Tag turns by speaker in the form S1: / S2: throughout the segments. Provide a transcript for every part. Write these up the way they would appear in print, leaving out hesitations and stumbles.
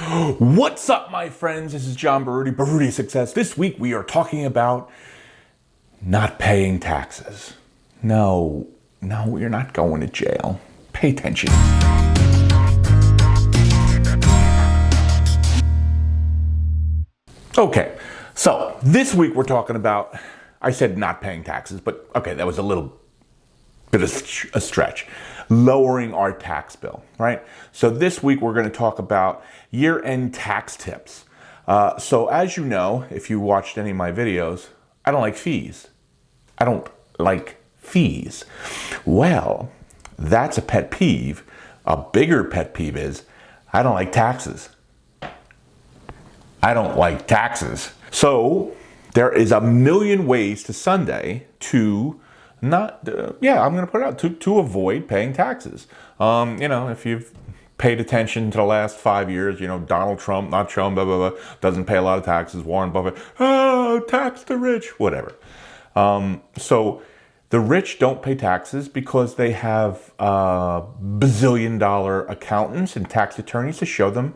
S1: What's up, my friends? This is John Baruti Success. This week we are talking about not paying taxes. No, you're not going to jail. Pay attention. Okay, so this week we're talking about, I said not paying taxes, but okay, that was a little bit of a stretch. Lowering our tax bill, right? So this week we're going to talk about year-end tax tips. So as you know, if you watched any of my videos, I don't like fees. I don't like fees. Well, that's a pet peeve. A bigger pet peeve is I don't like taxes. I don't like taxes. So there is a million ways to Sunday to I'm going to put it out to avoid paying taxes. If you've paid attention to the last 5 years, Donald Trump, not Trump, blah, blah, blah, doesn't pay a lot of taxes. Warren Buffett, tax the rich, whatever. So the rich don't pay taxes because they have bazillion-dollar accountants and tax attorneys to show them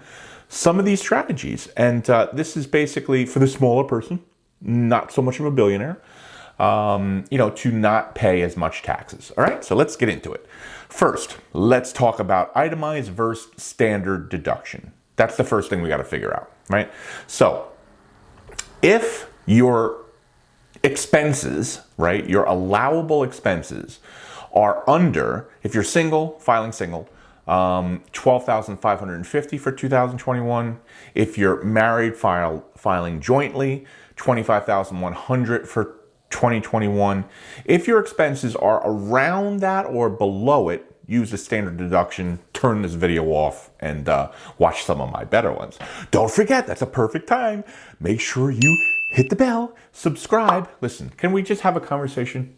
S1: some of these strategies. And this is basically for the smaller person, not so much of a billionaire, to not pay as much taxes. All right, so let's get into it. First, let's talk about itemized versus standard deduction. That's the first thing we got to figure out, right? So if your expenses, right, your allowable expenses are under, if you're single, filing single, $12,550 for 2021. If you're married, filing jointly, $25,100 for 2021. If your expenses are around that or below it, use the standard deduction, turn this video off, and watch some of my better ones. Don't forget, that's a perfect time. Make sure you hit the bell, subscribe. Listen, can we just have a conversation?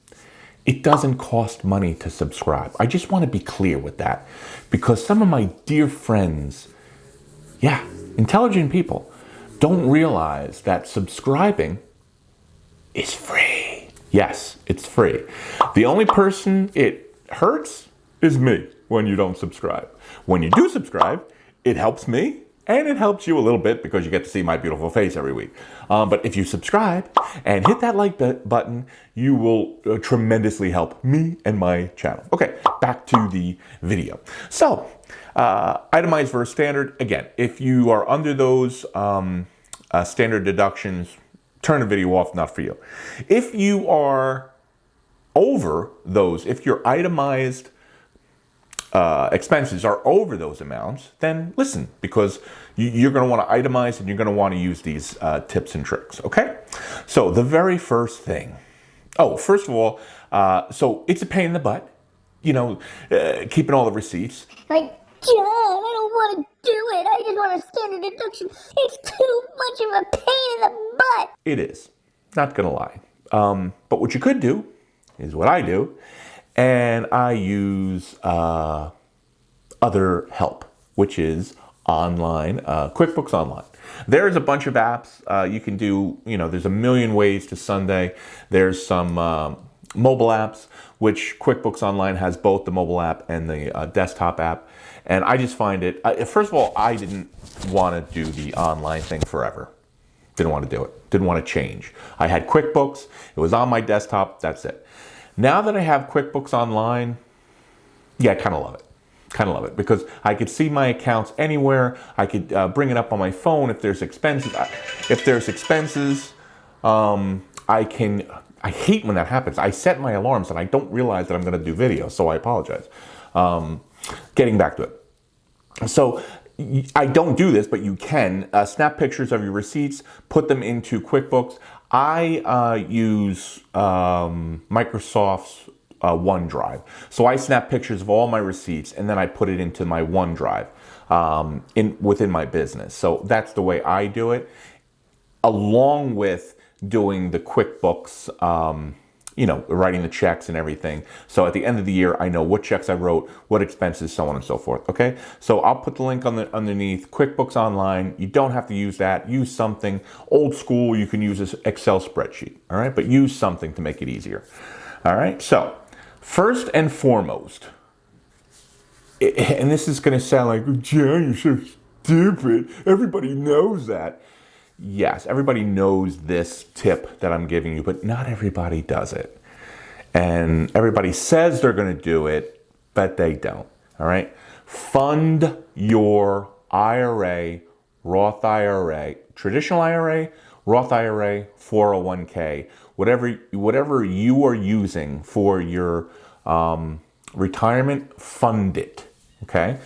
S1: It doesn't cost money to subscribe. I just want to be clear with that because some of my dear friends, intelligent people, don't realize that subscribing is free. Yes, it's free. The only person it hurts is me when you don't subscribe. When you do subscribe, it helps me and it helps you a little bit because you get to see my beautiful face every week. But if you subscribe and hit that like button, you will tremendously help me and my channel. Okay, back to the video. So, itemized versus standard. Again, if you are under those standard deductions, turn the video off, not for you. If you are over those, if your itemized expenses are over those amounts, then listen, because you're going to want to itemize and you're going to want to use these tips and tricks, okay? So the very first thing, first of all, so it's a pain in the butt, keeping all the receipts.
S2: Like, John, I don't want to do it. I just want a standard deduction. It's too much of a pain in the butt.
S1: It is. Not going to lie. But what you could do is what I do, and I use other help, which is online, QuickBooks Online. There's a bunch of apps you can do. There's a million ways to Sunday. There's some mobile apps, which QuickBooks Online has both the mobile app and the desktop app. And I just find it, first of all, I didn't want to do the online thing forever. Didn't want to do it. Didn't want to change. I had QuickBooks. It was on my desktop. That's it. Now that I have QuickBooks Online, I kind of love it. Kind of love it because I could see my accounts anywhere. I could bring it up on my phone if there's expenses. I hate when that happens. I set my alarms and I don't realize that I'm going to do video, so I apologize. Getting back to it. So I don't do this, but you can snap pictures of your receipts, put them into QuickBooks. I use Microsoft's OneDrive. So I snap pictures of all my receipts and then I put it into my OneDrive within my business. So that's the way I do it, along with doing the QuickBooks, writing the checks and everything. So at the end of the year, I know what checks I wrote, what expenses, so on and so forth. Okay, so I'll put the link underneath. QuickBooks Online. You don't have to use that. Use something old school. You can use this Excel spreadsheet. All right, but use something to make it easier. All right. So first and foremost, and this is going to sound like, John, you're so stupid. Everybody knows that. Yes, everybody knows this tip that I'm giving you, but not everybody does it. And everybody says they're going to do it, but they don't. All right? Fund your IRA, Roth IRA, traditional IRA, Roth IRA, 401k, whatever you are using for your retirement, fund it. Okay?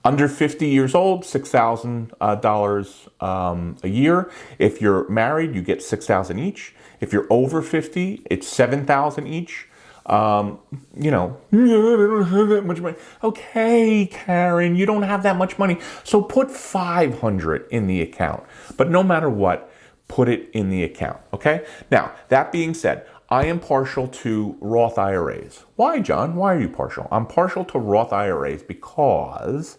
S1: Under 50 years old, $6,000 a year. If you're married, you get $6,000 each. If you're over 50, it's $7,000 each. I don't have that much money. Okay, Karen, you don't have that much money. So put $500 in the account. But no matter what, put it in the account. Okay? Now, that being said, I am partial to Roth IRAs. Why, John? Why are you partial? I'm partial to Roth IRAs because,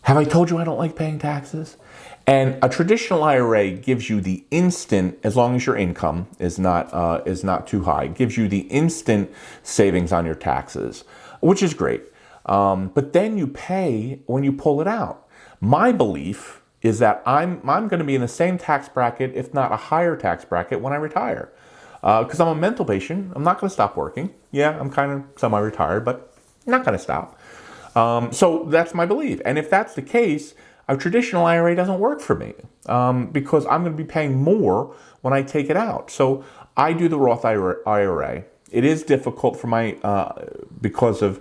S1: have I told you I don't like paying taxes? And a traditional IRA gives you the instant, as long as your income is not too high, gives you the instant savings on your taxes, which is great. But then you pay when you pull it out. My belief is that I'm going to be in the same tax bracket, if not a higher tax bracket, when I retire. Because I'm a mental patient. I'm not going to stop working. Yeah, I'm kind of semi-retired, but I'm not going to stop. So that's my belief. And if that's the case, a traditional IRA doesn't work for me because I'm going to be paying more when I take it out. So I do the Roth IRA. It is difficult for my because of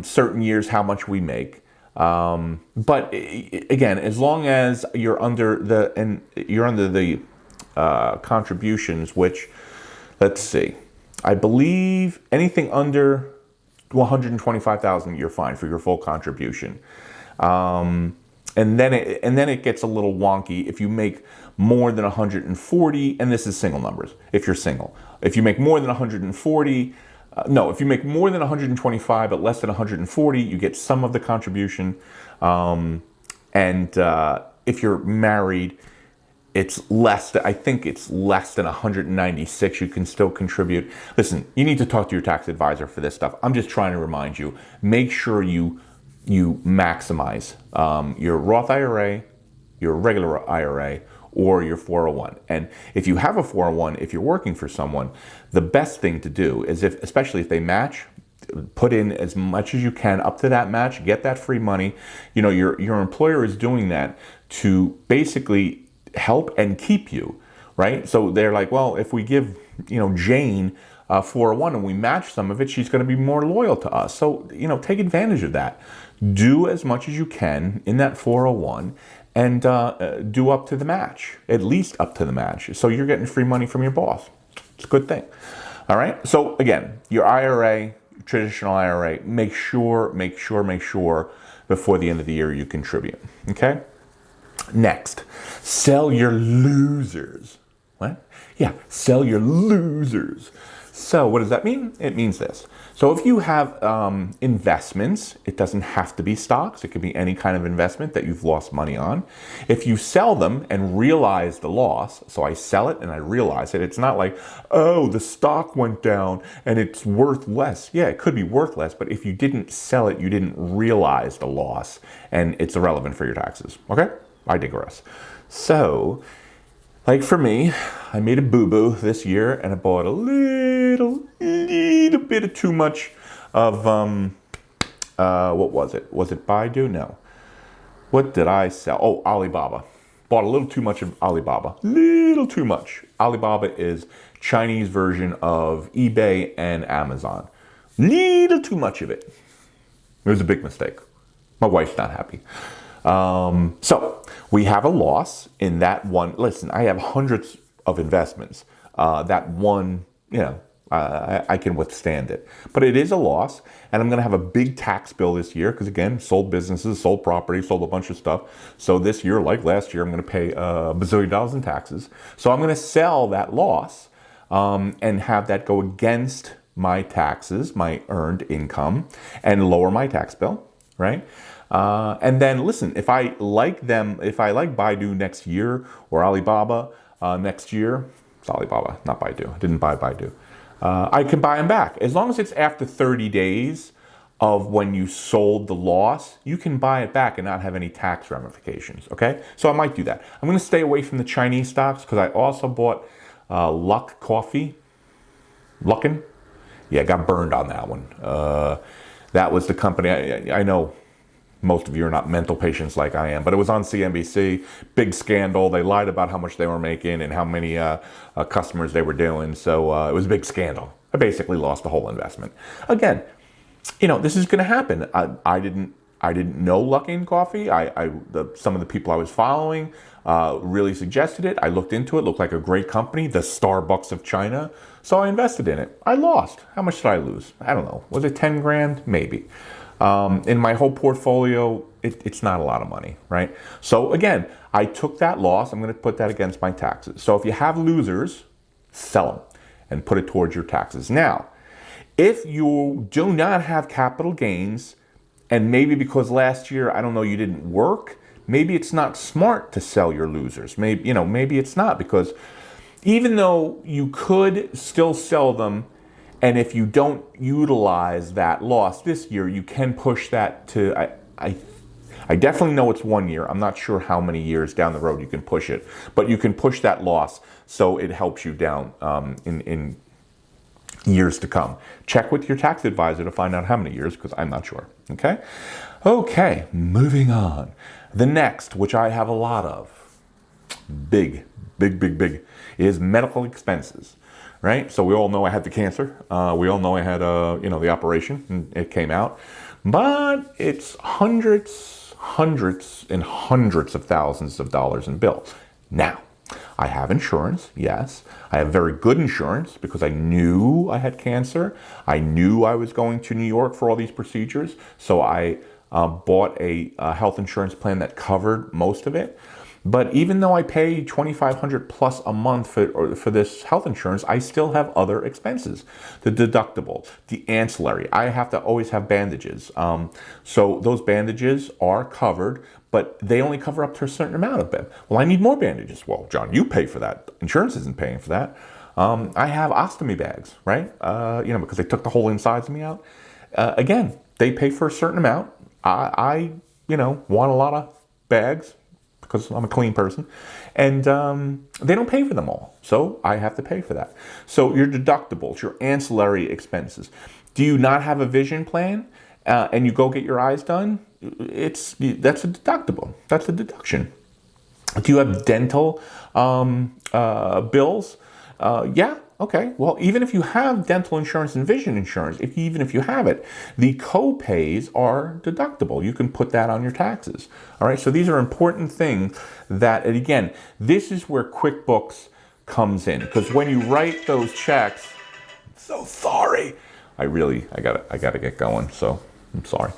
S1: certain years how much we make. But again, as long as you're under the contributions, which, let's see, I believe anything under $125,000, you're fine for your full contribution. And then it gets a little wonky if you make more than 140, and this is single numbers. If you're single, if you make more than 140, if you make more than 125 but less than 140, you get some of the contribution. And if you're married, it's less. I think it's less than 196. You can still contribute. Listen, you need to talk to your tax advisor for this stuff. I'm just trying to remind you. Make sure you maximize your Roth IRA, your regular IRA, or your 401. And if you have a 401, if you're working for someone, the best thing to do is, especially if they match, put in as much as you can up to that match, get that free money. Your employer is doing that to basically help and keep you, right? So they're like, well, if we give, Jane 401 and we match some of it, she's going to be more loyal to us. So, take advantage of that. Do as much as you can in that 401 and do up to the match, at least up to the match. So you're getting free money from your boss. It's a good thing. All right. So again, your IRA, traditional IRA, make sure before the end of the year you contribute. Okay. Next, sell your losers. What? Yeah, sell your losers. So what does that mean? It means this. So if you have investments, it doesn't have to be stocks. It could be any kind of investment that you've lost money on. If you sell them and realize the loss, so I sell it and I realize it, it's not like, oh, the stock went down and it's worth less. Yeah, it could be worth less, but if you didn't sell it, you didn't realize the loss and it's irrelevant for your taxes. Okay? I digress. So, like for me, I made a boo-boo this year and I bought a little bit of too much of, what was it? Was it Baidu? No. What did I sell? Oh, Alibaba. Bought a little too much of Alibaba. Little too much. Alibaba is Chinese version of eBay and Amazon. Little too much of it. It was a big mistake. My wife's not happy. So we have a loss in that one. Listen, I have hundreds of investments. That one, I can withstand it. But it is a loss, and I'm going to have a big tax bill this year because, again, sold businesses, sold property, sold a bunch of stuff. So this year, like last year, I'm going to pay a bazillion dollars in taxes. So I'm going to sell that loss and have that go against my taxes, my earned income, and lower my tax bill, right? And then listen, if I like Baidu next year or Alibaba next year, it's Alibaba, not Baidu. I didn't buy Baidu. I can buy them back. As long as it's after 30 days, of when you sold the loss, you can buy it back and not have any tax ramifications, okay? So I might do that. I'm gonna stay away from the Chinese stocks because I also bought Luck Coffee. Luckin? Yeah, got burned on that one. That was the company, I know most of you are not mental patients like I am, but it was on CNBC, big scandal. They lied about how much they were making and how many customers they were doing. So it was a big scandal. I basically lost the whole investment. Again, this is going to happen. I didn't know Luckin Coffee. Some of the people I was following really suggested it. I looked into it. Looked like a great company, the Starbucks of China. So I invested in it. I lost. How much did I lose? I don't know. Was it 10 grand? Maybe. In my whole portfolio, it's not a lot of money, right? So again, I took that loss. I'm going to put that against my taxes. So if you have losers, sell them and put it towards your taxes. Now, if you do not have capital gains, and maybe because last year, I don't know, you didn't work, maybe it's not smart to sell your losers. Maybe it's not, because even though you could still sell them, and if you don't utilize that loss this year, you can push that to, I definitely know it's 1 year. I'm not sure how many years down the road you can push it, but you can push that loss so it helps you down in years to come. Check with your tax advisor to find out how many years, because I'm not sure. Okay, moving on. The next, which I have a lot of, big, is medical expenses. Right? So we all know I had the cancer. We all know I had the operation, and it came out. But it's hundreds and hundreds of thousands of dollars in bills. Now, I have insurance, yes. I have very good insurance because I knew I had cancer. I knew I was going to New York for all these procedures. So I bought a health insurance plan that covered most of it. But even though I pay $2,500 plus a month for this health insurance, I still have other expenses. The deductible, the ancillary. I have to always have bandages. So those bandages are covered, but they only cover up to a certain amount of them. Well, I need more bandages. Well, John, you pay for that. Insurance isn't paying for that. I have ostomy bags, right? Because they took the whole insides of me out. Again, they pay for a certain amount. I want a lot of bags, because I'm a clean person, and they don't pay for them all. So I have to pay for that. So your deductibles, your ancillary expenses. Do you not have a vision plan and you go get your eyes done? That's a deductible. That's a deduction. Do you have dental bills? Yeah. Okay, well, even if you have dental insurance and vision insurance, even if you have it, the co-pays are deductible. You can put that on your taxes. All right, so these are important things that, and again, this is where QuickBooks comes in, because when you write those checks, so sorry, I gotta get going, so I'm sorry.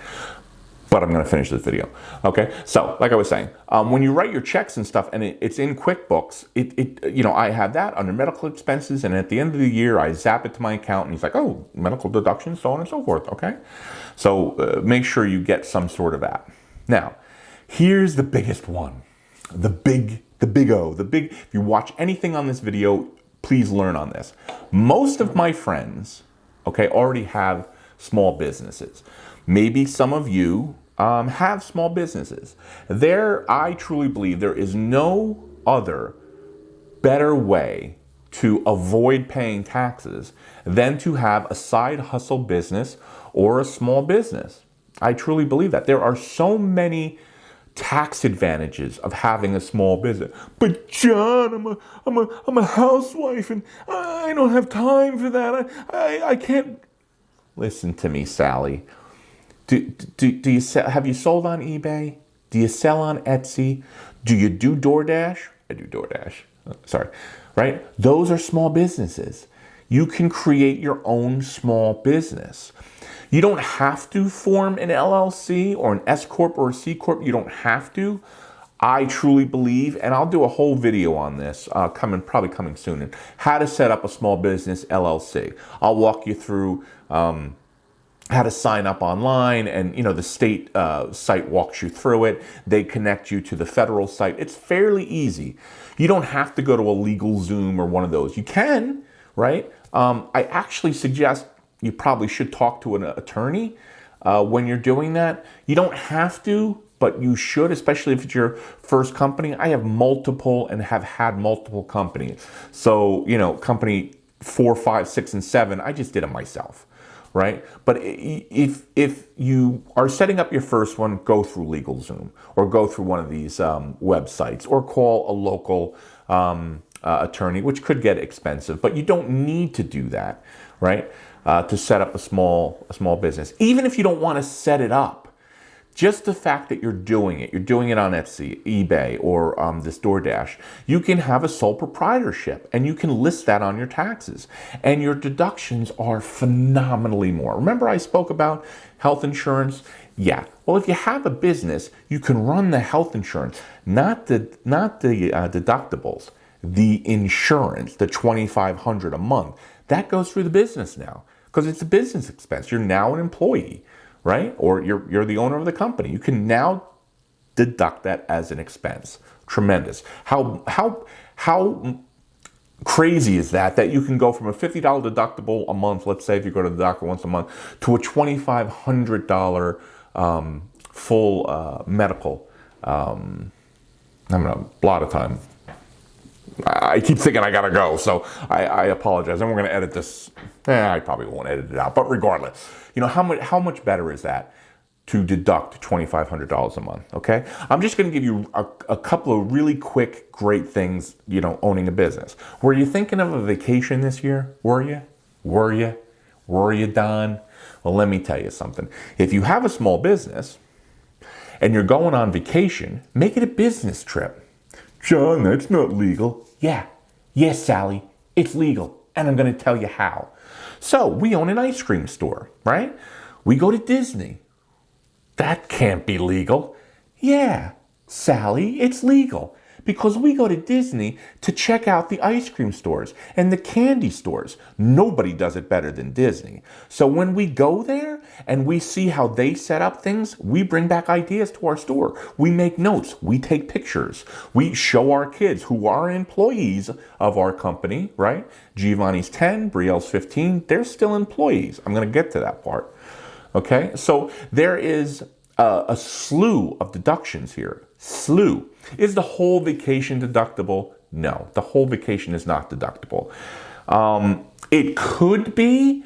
S1: But I'm going to finish this video. Okay, so like I was saying, when you write your checks and stuff, and it's in QuickBooks, I have that under medical expenses, and at the end of the year, I zap it to my accountant. He's like, "Oh, medical deductions, so on and so forth." Okay, so make sure you get some sort of that. Now, here's the biggest one, the big O. If you watch anything on this video, please learn on this. Most of my friends, already have small businesses. Maybe some of you have small businesses. I truly believe there is no other better way to avoid paying taxes than to have a side hustle business or a small business. I truly believe that. There are so many tax advantages of having a small business. But John, I'm a housewife and I don't have time for that. I can't. Listen to me, Sally. Do you sell, have you sold on eBay? Do you sell on Etsy? Do you do DoorDash? I do DoorDash. Sorry. Right? Those are small businesses. You can create your own small business. You don't have to form an LLC or an S Corp or a C Corp. You don't have to. I truly believe, and I'll do a whole video on this, probably coming soon, and how to set up a small business LLC. I'll walk you through how to sign up online, and the state site walks you through it. They connect you to the federal site. It's fairly easy. You don't have to go to a LegalZoom or one of those. You can, right? I actually suggest you probably should talk to an attorney when you're doing that. You don't have to, but you should, especially if it's your first company. I have multiple and have had multiple companies. So, company 4, 5, 6, and 7, I just did it myself, right? But if you are setting up your first one, go through LegalZoom or go through one of these websites or call a local attorney, which could get expensive, but you don't need to do that, right? To set up a small business, even if you don't want to set it up. Just the fact that you're doing it on Etsy, eBay, or this DoorDash, you can have a sole proprietorship and you can list that on your taxes. And your deductions are phenomenally more. Remember I spoke about health insurance? Yeah. Well, if you have a business, you can run the health insurance, not the deductibles, the insurance, the $2,500 a month. That goes through the business now because it's a business expense. You're now an employee, right? Or you're the owner of the company. You can now deduct that as an expense. Tremendous. How crazy is that you can go from a $50 deductible a month, let's say if you go to the doctor once a month, to a $2,500 full medical. I'm gonna a lot of time. I keep thinking I gotta go, so I apologize. And we're gonna edit this. I probably won't edit it out, but regardless, how much better is that to deduct $2,500 a month? Okay, I'm just gonna give you a couple of really quick, great things. Owning a business. Were you thinking of a vacation this year? Were you, Don? Well, let me tell you something. If you have a small business and you're going on vacation, make it a business trip. John, that's not legal. Yes, Sally, it's legal. And I'm going to tell you how. So we own an ice cream store, right? We go to Disney. That can't be legal. Yeah, Sally, it's legal. Because we go to Disney to check out the ice cream stores and the candy stores. Nobody does it better than Disney. So when we go there and we see how they set up things, we bring back ideas to our store. We make notes. We take pictures. We show our kids who are employees of our company, right? Giovanni's 10, Brielle's 15. They're still employees. I'm going to get to that part. Okay? So there is a slew of deductions here. Slew. Is the whole vacation deductible? No, the whole vacation is not deductible. It could be,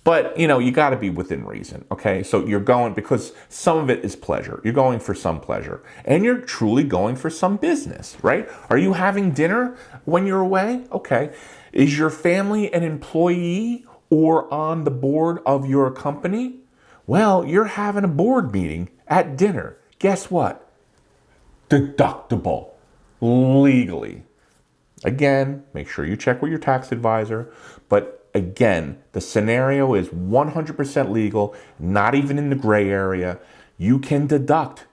S1: but you got to be within reason. Okay, so you're going because some of it is pleasure. You're going for some pleasure, and you're truly going for some business, right? Are you having dinner when you're away? Okay, is your family an employee or on the board of your company? Well, you're having a board meeting at dinner. Guess what? Deductible legally. Again, make sure you check with your tax advisor. But again, the scenario is 100% legal, not even in the gray area. You can deduct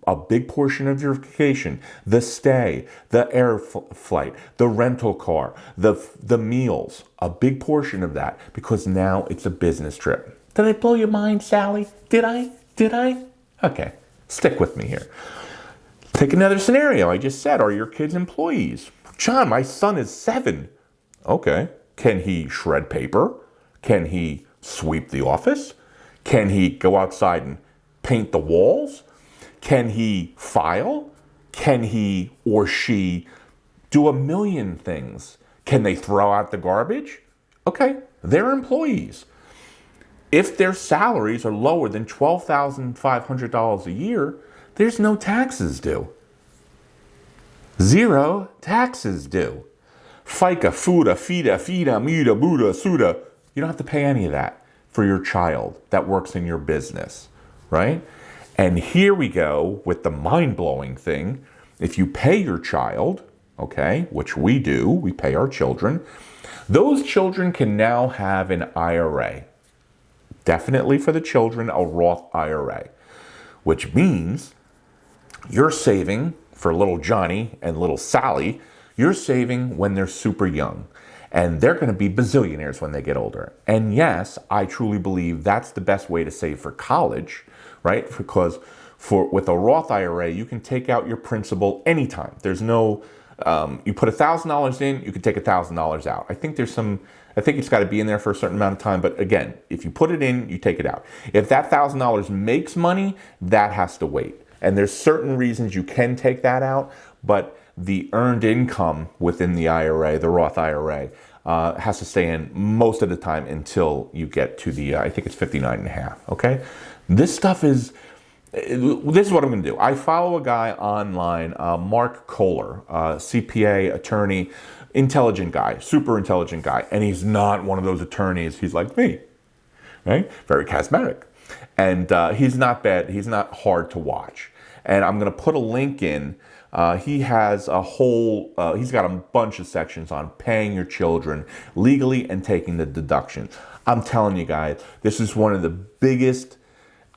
S1: a big portion of your vacation, the stay, the air flight, the rental car, the meals, a big portion of that because now it's a business trip. Did I blow your mind, Sally? Did I? Okay, stick with me here. Take another scenario. I just said, are your kids employees? John, my son is 7. Okay. Can he shred paper? Can he sweep the office? Can he go outside and paint the walls? Can he file? Can he or she do a million things? Can they throw out the garbage? Okay, they're employees. If their salaries are lower than $12,500 a year, there's no taxes due. 0 taxes due. FICA, FUTA, FIDA, MIDA, BUDA, SUDA. You don't have to pay any of that for your child that works in your business, right? And here we go with the mind-blowing thing. If you pay your child, okay, which we do, we pay our children, those children can now have an IRA. Definitely for the children, a Roth IRA, which means you're saving for little Johnny and little Sally, you're saving when they're super young. And they're going to be bazillionaires when they get older. And yes, I truly believe that's the best way to save for college, right? Because with a Roth IRA, you can take out your principal anytime. There's no You put $1,000 in, you can take $1,000 out. I think it's got to be in there for a certain amount of time. But again, if you put it in, you take it out. If that $1,000 makes money, that has to wait. And there's certain reasons you can take that out, but the earned income within the IRA, the Roth IRA, has to stay in most of the time until you get to the, I think it's 59 and a half, okay? This is what I'm going to do. I follow a guy online, Mark Kohler, CPA, attorney, intelligent guy, super intelligent guy, and he's not one of those attorneys. He's like me, right? Very charismatic. And he's not bad. He's not hard to watch. And I'm going to put a link in. He has he's got a bunch of sections on paying your children legally and taking the deduction. I'm telling you guys, this is one of the biggest,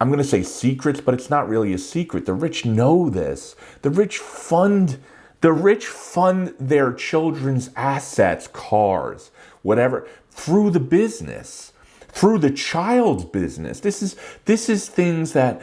S1: I'm going to say secrets, but it's not really a secret. The rich know this. The rich fund their children's assets, cars, whatever, through the business, through the child's business. This is things that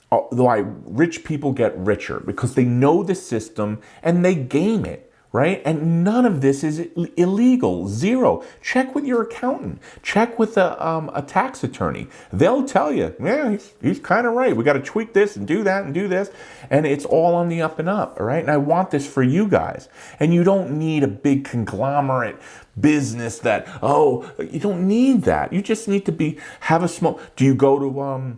S1: why rich people get richer, because they know the system and they game it, right? And none of this is illegal. Zero. Check with your accountant. Check with a tax attorney. They'll tell you, yeah, he's kind of right. We got to tweak this and do that and do this. And it's all on the up and up, all right? And I want this for you guys. And you don't need a big conglomerate business that, you don't need that. You just need to have a small, do you go to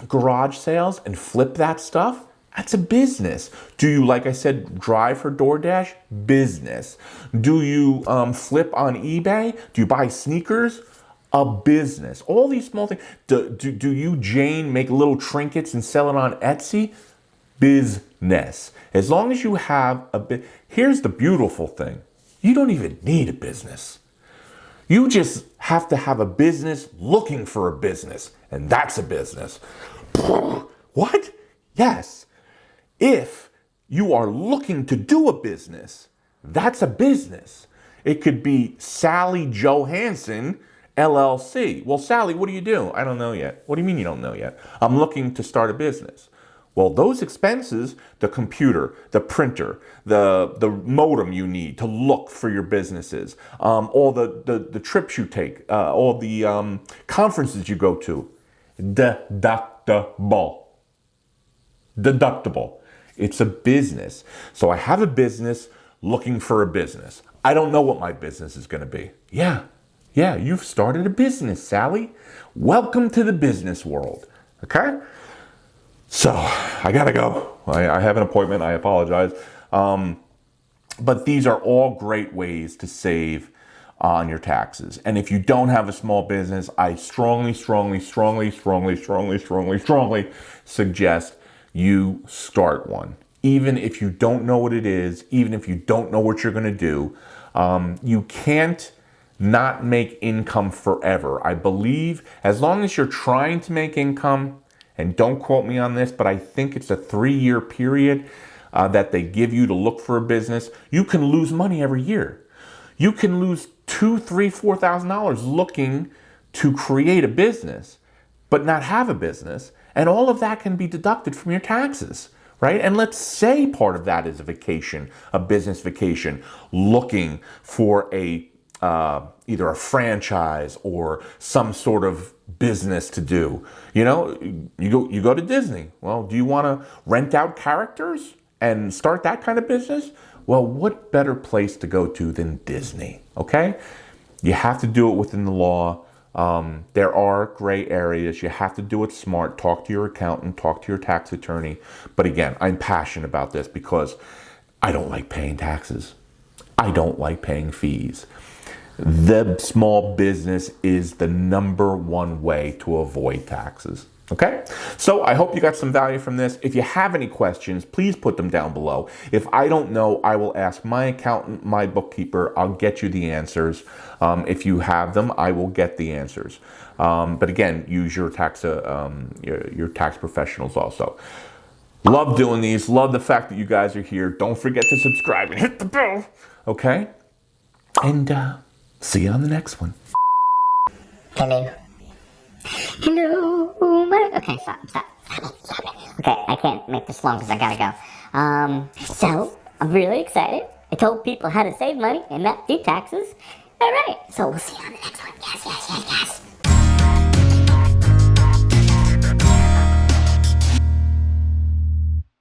S1: garage sales and flip that stuff? That's a business. Do you, like I said, drive for DoorDash? Business. Do you flip on eBay? Do you buy sneakers? A business. All these small things. Do you, Jane, make little trinkets and sell it on Etsy? Business. As long as you have here's the beautiful thing. You don't even need a business. You just have to have a business looking for a business, and that's a business. What? Yes. If you are looking to do a business, that's a business. It could be Sally Johansson, LLC. Well, Sally, what do you do? I don't know yet. What do you mean you don't know yet? I'm looking to start a business. Well, those expenses, the computer, the printer, the modem you need to look for your businesses, all the trips you take, all the conferences you go to, deductible. It's a business. So I have a business looking for a business. I don't know what my business is going to be. Yeah, you've started a business, Sally. Welcome to the business world. Okay? So I gotta go. I have an appointment. I apologize. But these are all great ways to save on your taxes. And if you don't have a small business, I strongly suggest you start one. Even if you don't know what it is, even if you don't know what you're going to do, you can't not make income forever. I believe as long as you're trying to make income, and don't quote me on this, but I think it's a 3-year period that they give you to look for a business. You can lose money every year. You can lose $2,000, $3,000, $4,000 looking to create a business, but not have a business. And all of that can be deducted from your taxes, right? And let's say part of that is a vacation, a business vacation, looking for either a franchise or some sort of business to do. You know, you go to Disney. Well, do you want to rent out characters and start that kind of business? Well, what better place to go to than Disney? Okay, you have to do it within the law. There are gray areas. You have to do it smart. Talk to your accountant, talk to your tax attorney. But again, I'm passionate about this because I don't like paying taxes. I don't like paying fees. The small business is the #1 way to avoid taxes. Okay? So I hope you got some value from this. If you have any questions, please put them down below. If I don't know, I will ask my accountant, my bookkeeper. I'll get you the answers. If you have them, I will get the answers. But again, use your tax professionals also. Love doing these. Love the fact that you guys are here. Don't forget to subscribe and hit the bell. Okay? And see you on the next one.
S2: Hello. Okay, stop. Okay, I can't make this long because I gotta go. So, I'm really excited. I told people how to save money and not do taxes. All right, so we'll see you on the next one. Yes, yes, yes, yes.